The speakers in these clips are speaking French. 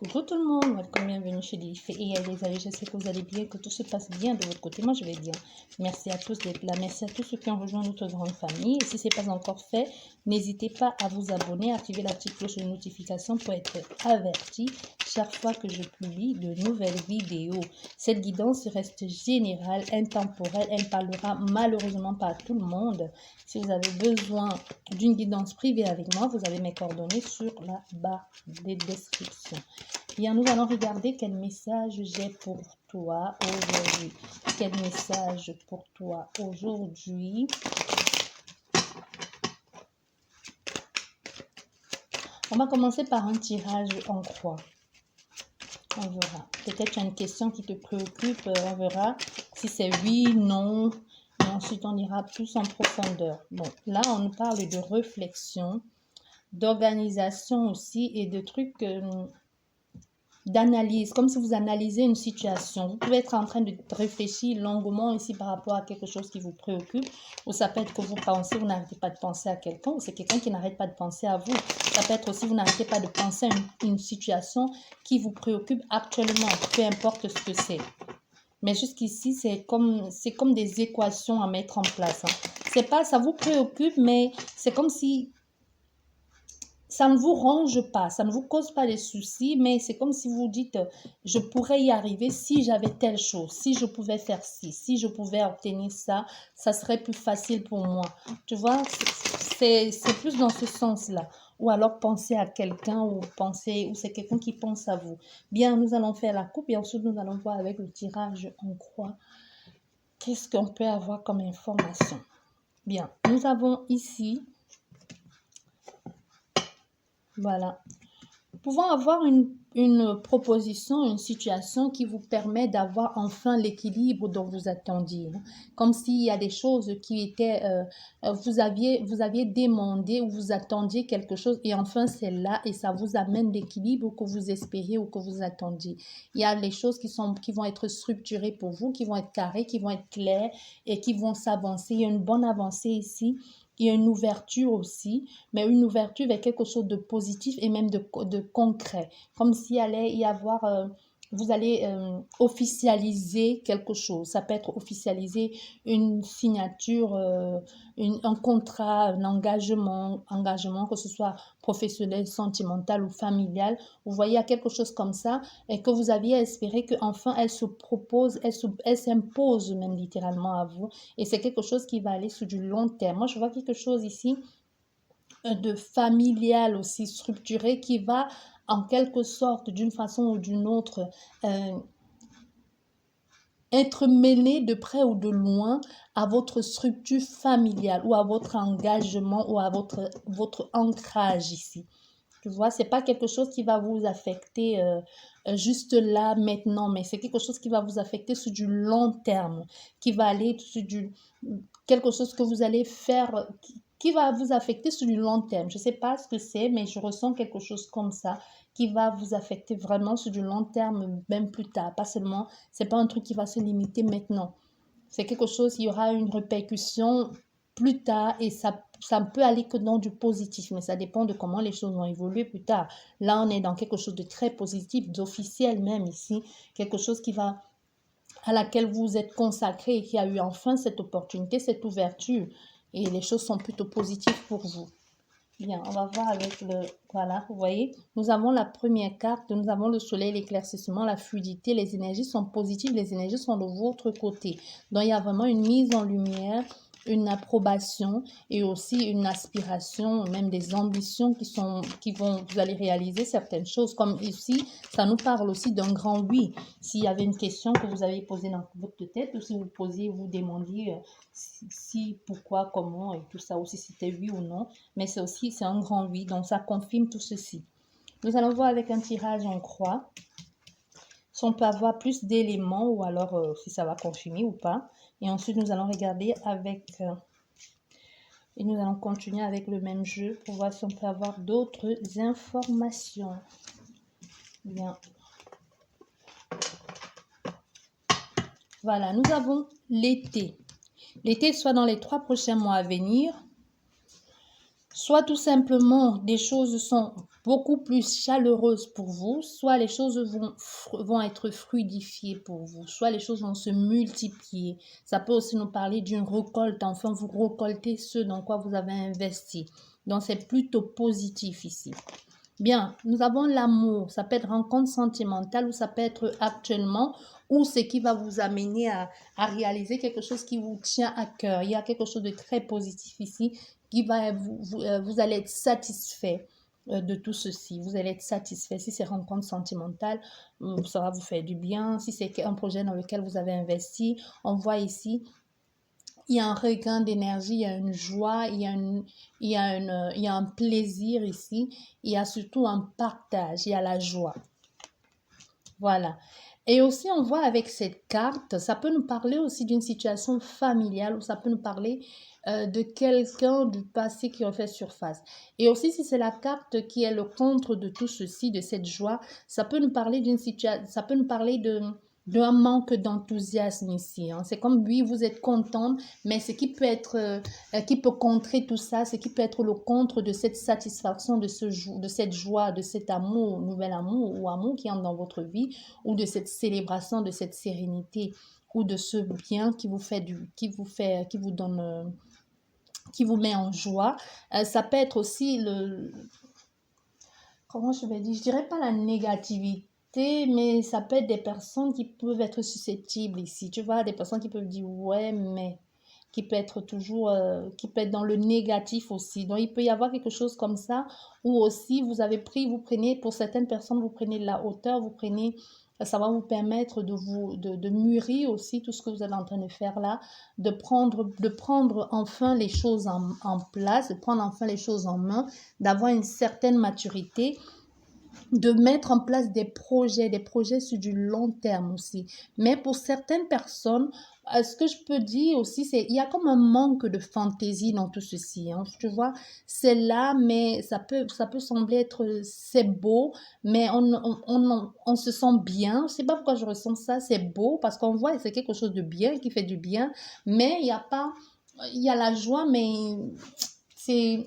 Bonjour tout le monde, welcome, bienvenue chez Lilith et les amis, j'espère que vous allez bien, que tout se passe bien de votre côté. Moi je vais bien. Merci à tous d'être là, merci à tous ceux qui ont rejoint notre grande famille. Et si ce n'est pas encore fait, n'hésitez pas à vous abonner, à activer la petite cloche de notification pour être averti chaque fois que je publie de nouvelles vidéos. Cette guidance reste générale, intemporelle, elle ne parlera malheureusement pas à tout le monde. Si vous avez besoin d'une guidance privée avec moi, vous avez mes coordonnées sur la barre des descriptions. Bien, nous allons regarder quel message j'ai pour toi aujourd'hui. Quel message pour toi aujourd'hui? On va commencer par un tirage en croix. On verra. Peut-être tu as une question qui te préoccupe. On verra si c'est oui, non. Et ensuite, on ira plus en profondeur. Bon, là, on nous parle de réflexion, d'organisation aussi et de trucs... d'analyse, comme si vous analysez une situation. Vous pouvez être en train de réfléchir longuement ici par rapport à quelque chose qui vous préoccupe, ou ça peut être que vous pensez, vous n'arrêtez pas de penser à quelqu'un, ou c'est quelqu'un qui n'arrête pas de penser à vous. Ça peut être aussi, vous n'arrêtez pas de penser à une situation qui vous préoccupe actuellement, peu importe ce que c'est. Mais jusqu'ici, c'est comme des équations à mettre en place. C'est pas, ça vous préoccupe, mais c'est comme si ça ne vous ronge pas, ça ne vous cause pas de soucis, mais c'est comme si vous dites, je pourrais y arriver si j'avais telle chose, si je pouvais faire ci, si je pouvais obtenir ça, ça serait plus facile pour moi. Tu vois, c'est plus dans ce sens-là. Ou alors penser à quelqu'un ou c'est quelqu'un qui pense à vous. Bien, nous allons faire la coupe et ensuite nous allons voir avec le tirage en croix. Qu'est-ce qu'on peut avoir comme information? Bien, nous avons ici... Voilà. Nous pouvons avoir une proposition, une situation qui vous permet d'avoir enfin l'équilibre dont vous attendiez. Comme s'il y a des choses qui étaient, vous aviez demandé ou vous attendiez quelque chose et enfin c'est là et ça vous amène l'équilibre que vous espériez ou que vous attendiez. Il y a les choses qui vont être structurées pour vous, qui vont être carrées, qui vont être claires et qui vont s'avancer. Il y a une bonne avancée ici. Il y a une ouverture aussi, mais une ouverture vers quelque chose de positif et même de concret. Comme s'il allait y avoir, vous allez officialiser quelque chose. Ça peut être officialiser une signature, un contrat, un engagement, que ce soit professionnel, sentimental ou familial. Vous voyez, il y a quelque chose comme ça et que vous aviez espéré qu'enfin elle se propose, elle s'impose même littéralement à vous. Et c'est quelque chose qui va aller sur du long terme. Moi, je vois quelque chose ici de familial aussi structuré qui va en quelque sorte, d'une façon ou d'une autre, être mêlé de près ou de loin à votre structure familiale ou à votre engagement ou à votre ancrage ici. Tu vois, c'est pas quelque chose qui va vous affecter juste là, maintenant, mais c'est quelque chose qui va vous affecter sur du long terme, qui va aller sur quelque chose que vous allez faire, qui va vous affecter sur du long terme. Je sais pas ce que c'est, mais je ressens quelque chose comme ça, qui va vous affecter vraiment sur du long terme, même plus tard. Pas seulement, c'est pas un truc qui va se limiter maintenant. C'est quelque chose, il y aura une répercussion plus tard et ça peut aller que dans du positif, mais ça dépend de comment les choses vont évoluer plus tard. Là, on est dans quelque chose de très positif, d'officiel même ici, quelque chose à laquelle vous êtes consacré et qui a eu enfin cette opportunité, cette ouverture. Et les choses sont plutôt positives pour vous. Bien, on va voir avec voilà, vous voyez, nous avons la première carte, nous avons le soleil, l'éclaircissement, la fluidité, les énergies sont positives, les énergies sont de votre côté. Donc, il y a vraiment une mise en lumière, une approbation et aussi une aspiration, même des ambitions vous allez réaliser certaines choses. Comme ici, ça nous parle aussi d'un grand oui. S'il y avait une question que vous avez posée dans votre tête ou si vous demandiez si, pourquoi, comment et tout ça, ou si c'était oui ou non, mais c'est un grand oui, donc ça confirme tout ceci. Nous allons voir avec un tirage en croix si on peut avoir plus d'éléments ou alors si ça va confirmer ou pas. Et ensuite, nous allons regarder et nous allons continuer avec le même jeu pour voir si on peut avoir d'autres informations. Bien. Voilà, nous avons l'été. L'été, soit dans les 3 prochains mois à venir. Soit tout simplement des choses sont beaucoup plus chaleureuses pour vous, soit les choses vont être fluidifiées pour vous, soit les choses vont se multiplier. Ça peut aussi nous parler d'une récolte, enfin vous récoltez ce dans quoi vous avez investi. Donc c'est plutôt positif ici. Bien, nous avons l'amour, ça peut être rencontre sentimentale ou ça peut être actuellement ou ce qui va vous amener à réaliser quelque chose qui vous tient à cœur. Il y a quelque chose de très positif ici qui va vous allez être satisfait de tout ceci. Vous allez être satisfait. Si c'est rencontre sentimentale, ça va vous faire du bien. Si c'est un projet dans lequel vous avez investi, on voit ici il y a un regain d'énergie, il y a une joie, il y a un plaisir ici, il y a surtout un partage, il y a la joie. Voilà. Et aussi, on voit avec cette carte, ça peut nous parler aussi d'une situation familiale ou ça peut nous parler de quelqu'un du passé qui refait surface. Et aussi, si c'est la carte qui est le contre de tout ceci, de cette joie, ça peut nous parler d'une situation, ça peut nous parler d'un manque d'enthousiasme ici. Hein. C'est comme, oui, vous êtes content, mais ce qui peut être, qui peut contrer tout ça, ce qui peut être le contre de cette satisfaction, de cette joie, de cet amour, nouvel amour ou amour qui entre dans votre vie, ou de cette célébration, de cette sérénité, ou de ce bien qui vous fait qui vous donne, qui vous met en joie. Ça peut être aussi comment je vais dire, je dirais pas la négativité, mais ça peut être des personnes qui peuvent être susceptibles ici. Tu vois, des personnes qui peuvent dire ouais, mais qui peut être toujours, qui peut être dans le négatif aussi. Donc, il peut y avoir quelque chose comme ça, ou aussi vous prenez, pour certaines personnes, vous prenez de la hauteur, vous prenez, ça va vous permettre de mûrir aussi tout ce que vous êtes en train de faire là, de prendre enfin les choses en place, de prendre enfin les choses en main, d'avoir une certaine maturité, de mettre en place des projets sur du long terme aussi. Mais pour certaines personnes, ce que je peux dire aussi, c'est il y a comme un manque de fantaisie dans tout ceci. Hein. Tu vois, c'est là, mais ça peut sembler être, c'est beau, mais on se sent bien. Je ne sais pas pourquoi je ressens ça, c'est beau, parce qu'on voit que c'est quelque chose de bien, qui fait du bien, mais il y a pas, il y a la joie, mais c'est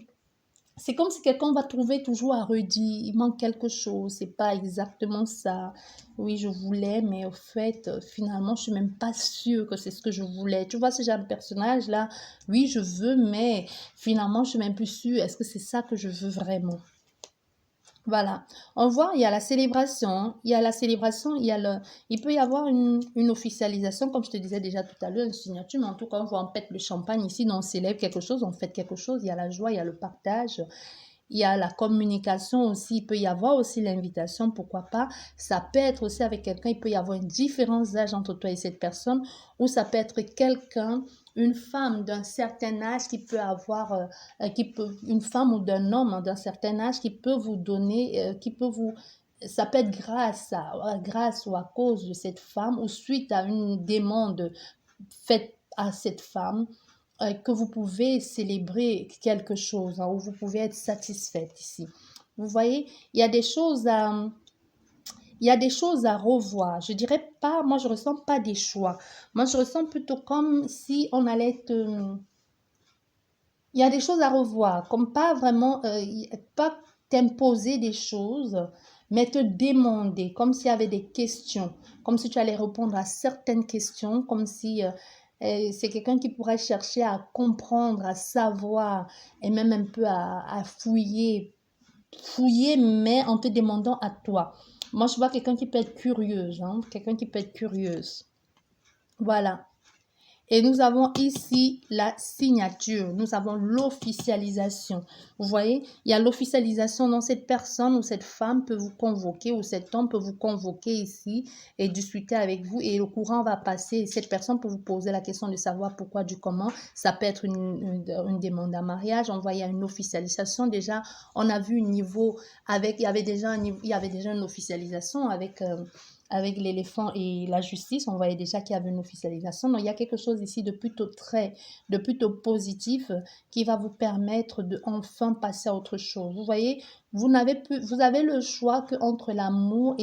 c'est comme si quelqu'un va trouver toujours à redire, il manque quelque chose, c'est pas exactement ça. Oui, je voulais, mais au fait, finalement, je suis même pas sûre que c'est ce que je voulais. Tu vois ce genre de personnage-là? Oui, je veux, mais finalement, je suis même plus sûre. Est-ce que c'est ça que je veux vraiment? Voilà, on voit, il y a la célébration, hein. Il y a la célébration, il peut y avoir une officialisation, comme je te disais déjà tout à l'heure, une signature, mais en tout cas, on voit, on pète le champagne ici, donc on célèbre quelque chose, on fête quelque chose, il y a la joie, il y a le partage, il y a la communication aussi, il peut y avoir aussi l'invitation, pourquoi pas. Ça peut être aussi avec quelqu'un, il peut y avoir une différence d'âge entre toi et cette personne, ou ça peut être quelqu'un, une femme d'un certain âge qui peut avoir, une femme ou d'un homme hein, d'un certain âge qui peut vous donner, ça peut être grâce ou à cause de cette femme ou suite à une demande faite à cette femme que vous pouvez célébrer quelque chose, hein, où vous pouvez être satisfaite ici. Vous voyez, il y a des choses à revoir. Je dirais pas, moi je ressens pas des choix. Moi je ressens plutôt comme si on allait il y a des choses à revoir, comme pas vraiment, pas t'imposer des choses, mais te demander, comme s'il y avait des questions, comme si tu allais répondre à certaines questions, comme si c'est quelqu'un qui pourrait chercher à comprendre, à savoir, et même un peu à fouiller, mais en te demandant à toi. Moi, je vois quelqu'un qui peut être curieuse, hein, quelqu'un qui peut être curieuse. Voilà. Et nous avons ici la signature, nous avons l'officialisation. Vous voyez, il y a l'officialisation dont cette personne ou cette femme peut vous convoquer ou cet homme peut vous convoquer ici et discuter avec vous et le courant va passer. Cette personne peut vous poser la question de savoir pourquoi, du comment. Ça peut être une demande en mariage. On voit, il y a une officialisation. Déjà, on a vu un niveau il y avait déjà une officialisation avec l'éléphant et la justice, on voyait déjà qu'il y avait une officialisation. Donc, il y a quelque chose ici de plutôt positif qui va vous permettre de enfin passer à autre chose. Vous voyez, vous avez le choix que entre l'amour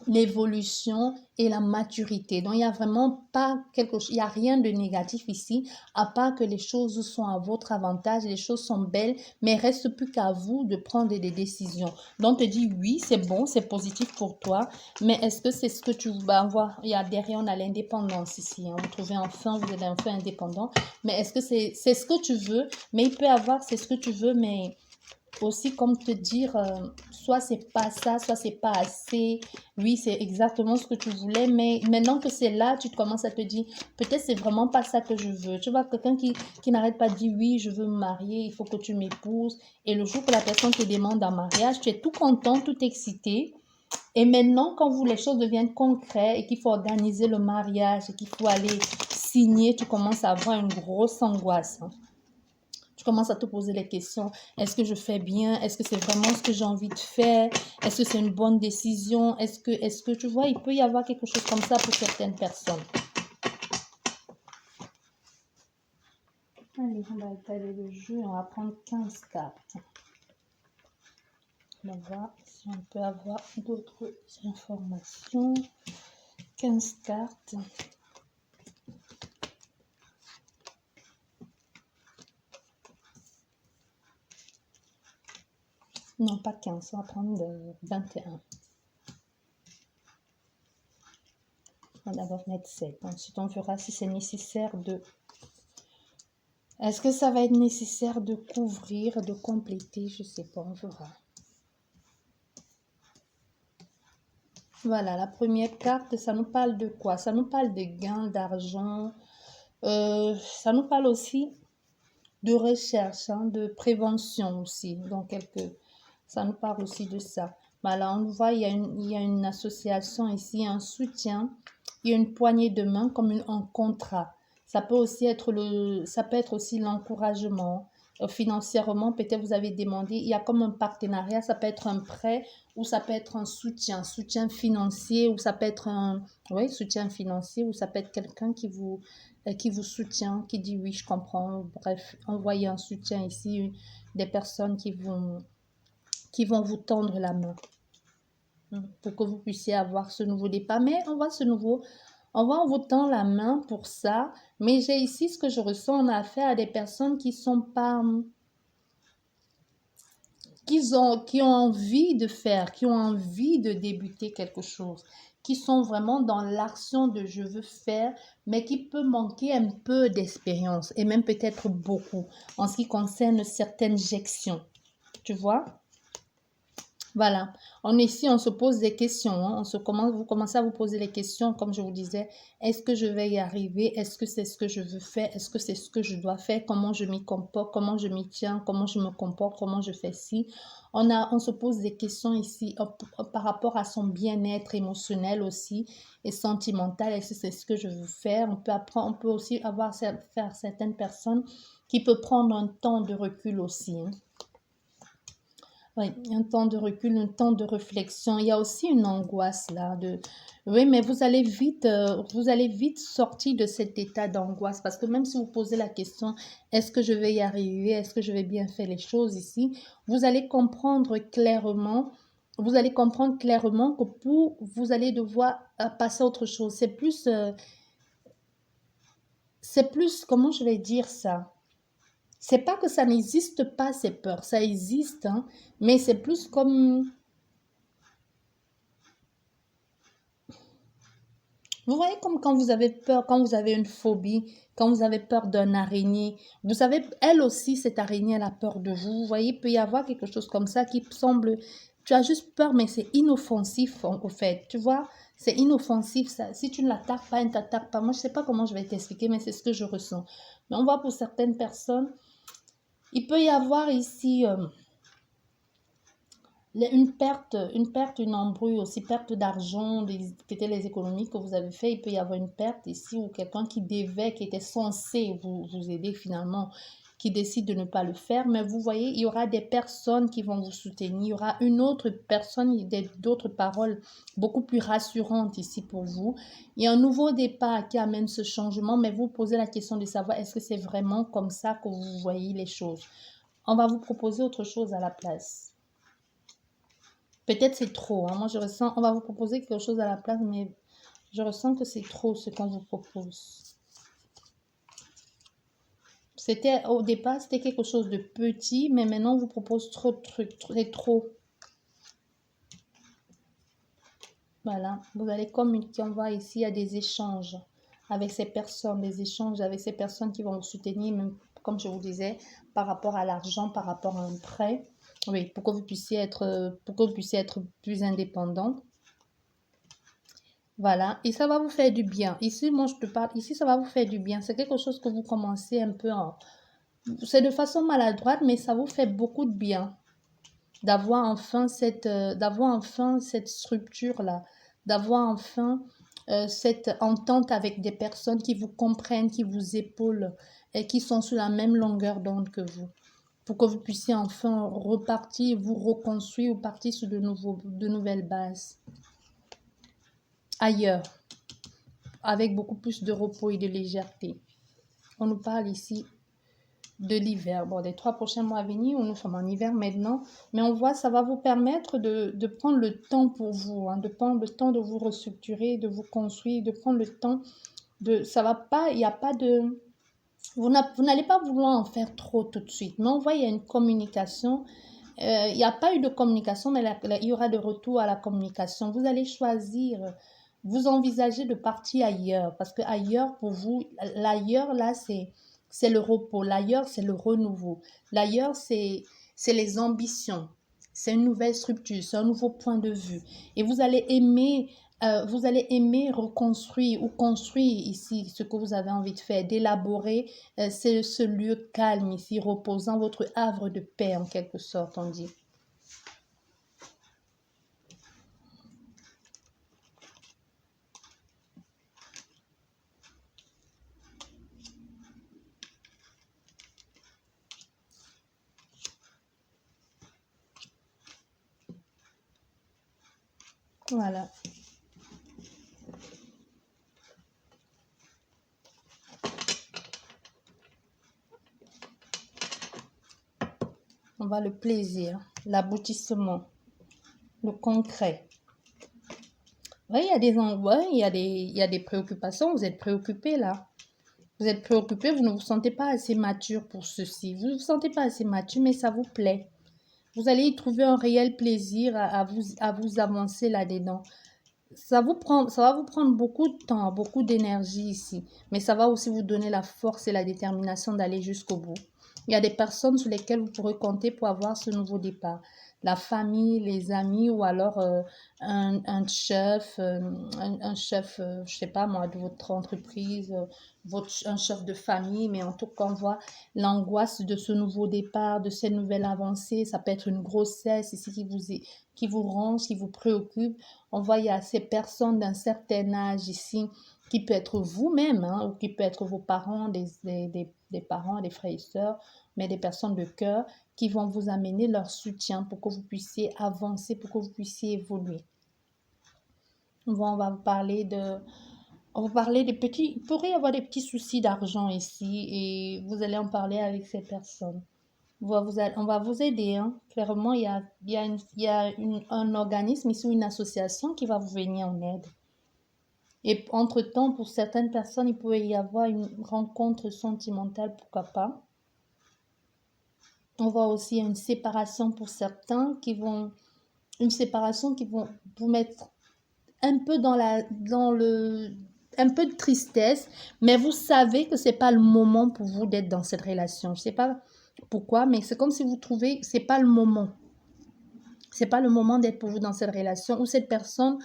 l'évolution et la maturité. Donc, il n'y a vraiment pas quelque chose, il n'y a rien de négatif ici, à part que les choses sont à votre avantage, les choses sont belles, mais il reste plus qu'à vous de prendre des décisions. Donc, te dis oui, c'est bon, c'est positif pour toi, mais est-ce que c'est ce que tu vas avoir? Il y a derrière, on a l'indépendance ici. Hein. Vous trouvez enfin, vous êtes enfin indépendant, mais est-ce que c'est ce que tu veux? Mais il peut y avoir, c'est ce que tu veux, mais aussi comme te dire soit c'est pas ça, soit c'est pas assez. Oui, c'est exactement ce que tu voulais, mais maintenant que c'est là, tu commences à te dire peut-être c'est vraiment pas ça que je veux. Tu vois, quelqu'un qui n'arrête pas de dire oui, je veux me marier, il faut que tu m'épouses, et le jour que la personne te demande un mariage, tu es tout content, tout excité, et maintenant quand les choses deviennent concrètes et qu'il faut organiser le mariage et qu'il faut aller signer, tu commences à avoir une grosse angoisse. Hein. Tu commences à te poser les questions. Est-ce que je fais bien? Est-ce que c'est vraiment ce que j'ai envie de faire? Est-ce que c'est une bonne décision? Est-ce que tu vois, il peut y avoir quelque chose comme ça pour certaines personnes. Allez, on va étaler le jeu. On va prendre 15 cartes. On va voir si on peut avoir d'autres informations. 15 cartes. Non, pas 15, on va prendre 21. On va d'abord mettre 7. Ensuite, on verra si c'est nécessaire de... Est-ce que ça va être nécessaire de couvrir, de compléter? Je ne sais pas, on verra. Voilà, la première carte, ça nous parle de quoi? Ça nous parle de gains d'argent. Ça nous parle aussi de recherche, hein, de prévention aussi. Donc, ça nous parle aussi de ça. Voilà, on voit, il y a une association ici, un soutien. Il y a une poignée de main comme un contrat. Ça peut être aussi l'encouragement. Financièrement, peut-être vous avez demandé, il y a comme un partenariat, ça peut être un prêt ou ça peut être un soutien financier, ou ça peut être soutien financier, ou ça peut être quelqu'un qui vous soutient, qui dit oui, je comprends. Bref, envoyez un soutien ici, des personnes qui vont vous tendre la main pour que vous puissiez avoir ce nouveau départ. Mais on voit en vous tend la main pour ça. Mais j'ai ici ce que je ressens, on a affaire à des personnes qui sont pas... qui ont envie de faire, qui ont envie de débuter quelque chose, qui sont vraiment dans l'action de je veux faire, mais qui peut manquer un peu d'expérience et même peut-être beaucoup en ce qui concerne certaines gestions. Tu vois? Voilà, ici, on se pose des questions. Hein. Vous commencez à vous poser les questions, comme je vous disais. Est-ce que je vais y arriver? Est-ce que c'est ce que je veux faire? Est-ce que c'est ce que je dois faire? Comment je m'y comporte? Comment je m'y tiens? Comment je me comporte? Comment je fais ci? On se pose des questions ici par rapport à son bien-être émotionnel aussi et sentimental. Est-ce que c'est ce que je veux faire? On peut aussi faire certaines personnes qui peuvent prendre un temps de recul aussi. Hein. Oui, un temps de recul, un temps de réflexion. Il y a aussi une angoisse là oui, mais vous allez vite sortir de cet état d'angoisse parce que même si vous posez la question, est-ce que je vais y arriver? Est-ce que je vais bien faire les choses ici? Vous allez comprendre clairement, que vous allez devoir passer à autre chose. C'est plus, comment je vais dire ça? C'est pas que ça n'existe pas, ces peurs, ça existe, hein, mais c'est plus comme... Vous voyez comme quand vous avez peur, quand vous avez une phobie, quand vous avez peur d'un araignée, vous savez, elle aussi, cette araignée, elle a peur de vous. Vous voyez, il peut y avoir quelque chose comme ça qui semble... Tu as juste peur, mais c'est inoffensif, au fait. Tu vois, c'est inoffensif, ça. Si tu ne l'attaques pas, elle ne t'attaque pas. Moi, je ne sais pas comment je vais t'expliquer, mais c'est ce que je ressens. Mais on voit pour certaines personnes, il peut y avoir ici... une embrouille aussi, perte d'argent, peut-être les économies que vous avez fait, il peut y avoir une perte ici ou quelqu'un qui était censé vous aider finalement, qui décide de ne pas le faire. Mais vous voyez, il y aura des personnes qui vont vous soutenir, il y aura une autre personne, d'autres paroles beaucoup plus rassurantes ici pour vous. Il y a un nouveau départ qui amène ce changement, mais vous posez la question de savoir est-ce que c'est vraiment comme ça que vous voyez les choses. On va vous proposer autre chose à la place. Peut-être c'est trop, hein. Moi, je ressens, on va vous proposer quelque chose à la place, mais je ressens que c'est trop ce qu'on vous propose. C'était au départ, c'était quelque chose de petit, mais maintenant on vous propose trop de trucs, c'est trop. Voilà, vous allez communiquer, on voit ici, il y a des échanges avec ces personnes, des échanges avec ces personnes qui vont vous soutenir, même comme je vous disais, par rapport à l'argent, par rapport à un prêt. Oui, pour que vous puissiez être plus indépendant. Voilà, et ça va vous faire du bien. Ici, moi, je te parle, ici, ça va vous faire du bien. C'est quelque chose que vous commencez un peu en... C'est de façon maladroite, mais ça vous fait beaucoup de bien d'avoir enfin cette structure-là, d'avoir enfin cette entente avec des personnes qui vous comprennent, qui vous épaulent et qui sont sur la même longueur d'onde que vous, pour que vous puissiez enfin repartir, vous reconstruire ou partir sur de nouvelles bases ailleurs, avec beaucoup plus de repos et de légèreté. On nous parle ici de l'hiver. Bon, des 3 prochains mois à venir, nous sommes en hiver maintenant, mais on voit ça va vous permettre de prendre le temps pour vous, hein, de prendre le temps de vous restructurer, de vous construire, de prendre le temps de... Ça va pas, il n'y a pas de... Vous n'allez pas vouloir en faire trop tout de suite, mais on voit il y a une communication. Il n'y a pas eu de communication, mais il y aura de retour à la communication. Vous allez choisir, vous envisagez de partir ailleurs, parce que ailleurs, pour vous, l'ailleurs, là, c'est le repos. L'ailleurs, c'est le renouveau. L'ailleurs, c'est les ambitions. C'est une nouvelle structure, c'est un nouveau point de vue. Et vous allez aimer reconstruire ou construire ici ce que vous avez envie de faire, d'élaborer c'est ce lieu calme ici, reposant, votre havre de paix en quelque sorte, on dit. Voilà. On va le plaisir, l'aboutissement, le concret. Oui, il y a des endroits, il y a des préoccupations, vous êtes préoccupé là. Vous êtes préoccupé, vous ne vous sentez pas assez mature pour ceci. Vous ne vous sentez pas assez mature, mais ça vous plaît. Vous allez y trouver un réel plaisir à vous avancer là-dedans. Ça va vous prendre beaucoup de temps, beaucoup d'énergie ici, mais ça va aussi vous donner la force et la détermination d'aller jusqu'au bout. Il y a des personnes sur lesquelles vous pourrez compter pour avoir ce nouveau départ. La famille, les amis ou alors un chef, un chef, je sais pas moi, de votre entreprise, un chef de famille, mais en tout cas, on voit l'angoisse de ce nouveau départ, de cette nouvelle avancée. Ça peut être une grossesse ici qui vous ronge, qui vous préoccupe. On voit il y a ces personnes d'un certain âge ici, qui peut être vous-même, hein, ou qui peut être vos parents, des parents, des frères et sœurs, mais des personnes de cœur qui vont vous amener leur soutien pour que vous puissiez avancer, pour que vous puissiez évoluer. On va vous parler des petits... Il pourrait y avoir des petits soucis d'argent ici et vous allez en parler avec ces personnes. On va vous aider, hein. Clairement, il y a un organisme ici, une association qui va vous venir en aide. Et entre-temps, pour certaines personnes, il pourrait y avoir une rencontre sentimentale, pourquoi pas. On voit aussi une séparation pour certains une séparation qui vont vous mettre un peu un peu de tristesse, mais vous savez que c'est pas le moment pour vous d'être dans cette relation. Je sais pas pourquoi, mais c'est comme si vous trouvez que c'est pas le moment. C'est pas le moment d'être pour vous dans cette relation où cette personne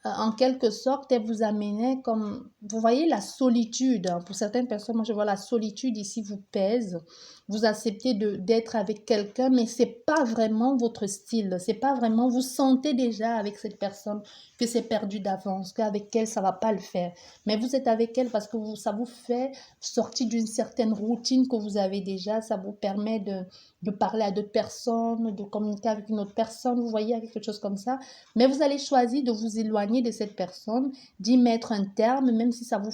en quelque sorte, elle vous amenait comme, vous voyez, la solitude. Hein. Pour certaines personnes, moi je vois la solitude ici vous pèse. Vous acceptez d'être avec quelqu'un, mais c'est pas vraiment votre style. C'est pas vraiment, vous sentez déjà avec cette personne que c'est perdu d'avance, qu'avec elle, ça va pas le faire. Mais vous êtes avec elle parce que ça vous fait sortir d'une certaine routine que vous avez déjà. Ça vous permet de parler à d'autres personnes, de communiquer avec une autre personne. Vous voyez, avec quelque chose comme ça. Mais vous allez choisir de vous éloigner de cette personne, d'y mettre un terme, même si ça vous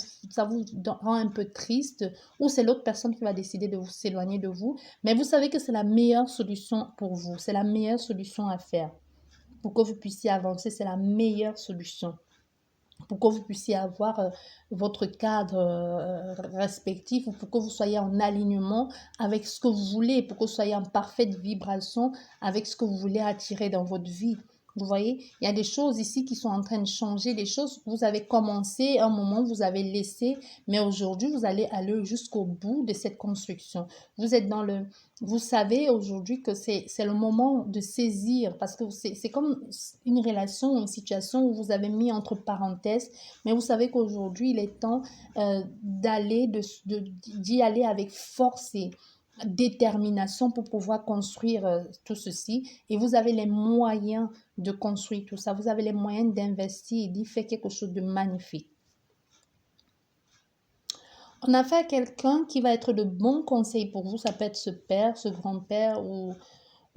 rend un peu triste, ou c'est l'autre personne qui va décider de s'éloigner de vous. Mais vous savez que c'est la meilleure solution pour vous, c'est la meilleure solution à faire. pour que vous puissiez avancer. C'est la meilleure solution. Pour que vous puissiez avoir votre cadre respectif, ou pour que vous soyez en alignement avec ce que vous voulez, pour que vous soyez en parfaite vibration avec ce que vous voulez attirer dans votre vie. Vous voyez, il y a des choses ici qui sont en train de changer, des choses que vous avez commencé, un moment vous avez laissé, mais aujourd'hui vous allez aller jusqu'au bout de cette construction. Vous êtes dans le, vous savez aujourd'hui que c'est le moment de saisir, parce que c'est comme une relation, une situation où vous avez mis entre parenthèses, mais vous savez qu'aujourd'hui il est temps d'y aller avec force et détermination pour pouvoir construire tout ceci, et vous avez les moyens de construire tout ça, vous avez les moyens d'investir et d'y faire quelque chose de magnifique. On a affaire à quelqu'un qui va être de bons conseils pour vous. Ça peut être ce père, ce grand-père, ou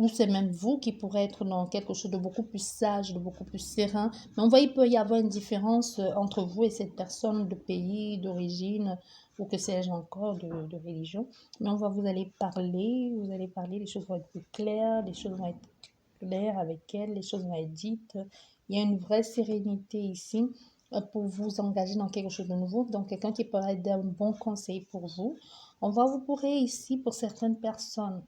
c'est même vous qui pourrez être dans quelque chose de beaucoup plus sage, de beaucoup plus serein. Mais on voit qu'il peut y avoir une différence entre vous et cette personne de pays, d'origine, ou que sais-je encore, de religion. Mais vous allez parler, les choses vont être plus claires, les choses vont être claires avec elle, les choses vont être dites. Il y a une vraie sérénité ici pour vous engager dans quelque chose de nouveau, donc quelqu'un qui pourrait être d'un bon conseil pour vous. Vous pourrez ici, pour certaines personnes,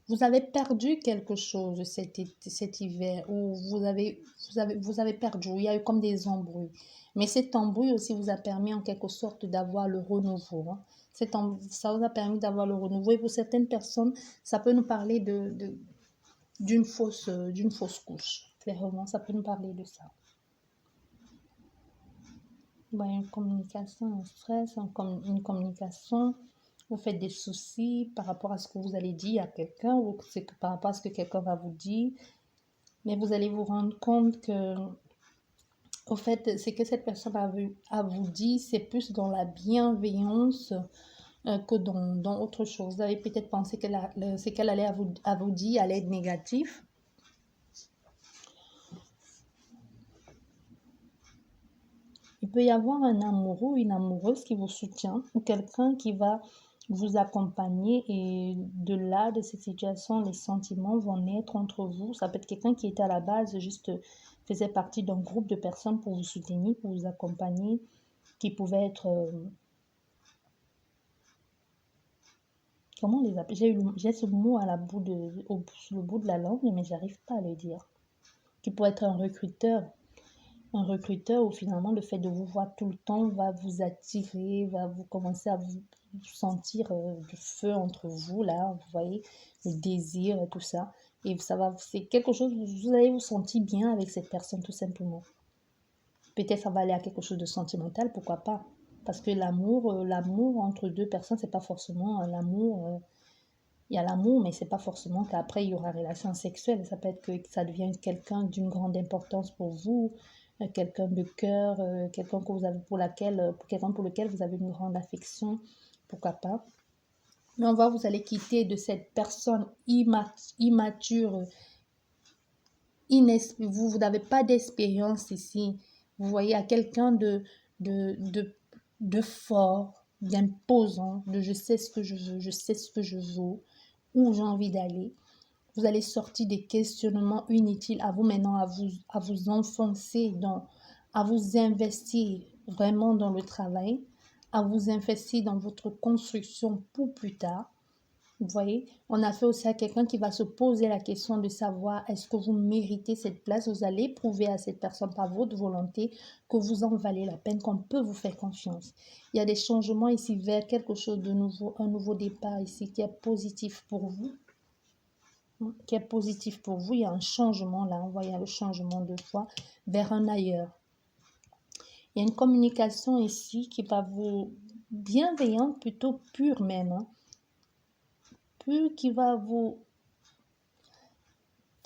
vous avez perdu quelque chose cet hiver, ou vous avez perdu, il y a eu comme des embrouilles. Mais cet embrouille aussi vous a permis en quelque sorte d'avoir le renouveau. Hein. Ça vous a permis d'avoir le renouveau. Et pour certaines personnes, ça peut nous parler d'une fausse couche. Clairement, ça peut nous parler de ça. Une communication, un stress, une communication. Vous faites des soucis par rapport à ce que vous allez dire à quelqu'un, ou par rapport à ce que quelqu'un va vous dire. Mais vous allez vous rendre compte que, au fait, c'est que cette personne a vous dit, c'est plus dans la bienveillance que dans autre chose. Vous avez peut-être pensé que ce qu'elle allait à vous dire allait être négatif. Il peut y avoir un amoureux ou une amoureuse qui vous soutient, ou quelqu'un qui va vous accompagner, et de cette situation, les sentiments vont naître entre vous. Ça peut être quelqu'un qui était à la base, juste faisait partie d'un groupe de personnes pour vous soutenir, pour vous accompagner, qui pouvait être... comment les appeler? J'ai ce mot sur le bout de la langue, mais j'arrive pas à le dire. Qui pourrait être un recruteur. Un recruteur où finalement le fait de vous voir tout le temps va vous attirer, va vous commencer à vous sentir du feu entre vous, là, vous voyez, le désir et tout ça. Et c'est quelque chose, vous allez vous sentir bien avec cette personne tout simplement. Peut-être ça va aller à quelque chose de sentimental, pourquoi pas. Parce que l'amour entre deux personnes, c'est pas forcément l'amour. Il y a l'amour, mais c'est pas forcément qu'après il y aura relation sexuelle. Ça peut être que ça devient quelqu'un d'une grande importance pour vous, quelqu'un de cœur, quelqu'un que vous avez quelqu'un pour lequel vous avez une grande affection, pourquoi pas. Mais vous allez quitter de cette personne immature, vous n'avez pas d'expérience ici. Vous voyez, à quelqu'un de fort, d'imposant, de je sais ce que je veux, je sais ce que je vaux, où j'ai envie d'aller. Vous allez sortir des questionnements inutiles à vous maintenant, à vous enfoncer à vous investir vraiment dans le travail, à vous investir dans votre construction pour plus tard. Vous voyez, on a fait aussi à quelqu'un qui va se poser la question de savoir est-ce que vous méritez cette place. Vous allez prouver à cette personne par votre volonté que vous en valez la peine, qu'on peut vous faire confiance. Il y a des changements ici vers quelque chose de nouveau, un nouveau départ ici qui est positif pour vous. Qui est positif pour vous. Il y a un changement là, on voit il y a le changement de foi vers un ailleurs. Il y a une communication ici qui va vous bienveillante, plutôt pure même, hein. Pure, qui va vous...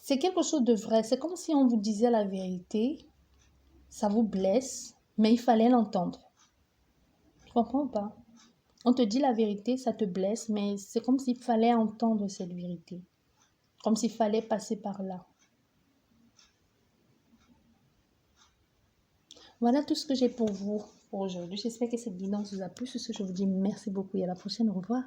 C'est quelque chose de vrai. C'est comme si on vous disait la vérité. Ça vous blesse, mais il fallait l'entendre. Tu comprends pas? On te dit la vérité, ça te blesse, mais c'est comme s'il fallait entendre cette vérité. Comme s'il fallait passer par là. Voilà tout ce que j'ai pour vous pour aujourd'hui. J'espère que cette guidance vous a plu. Sur ce, je vous dis merci beaucoup et à la prochaine. Au revoir.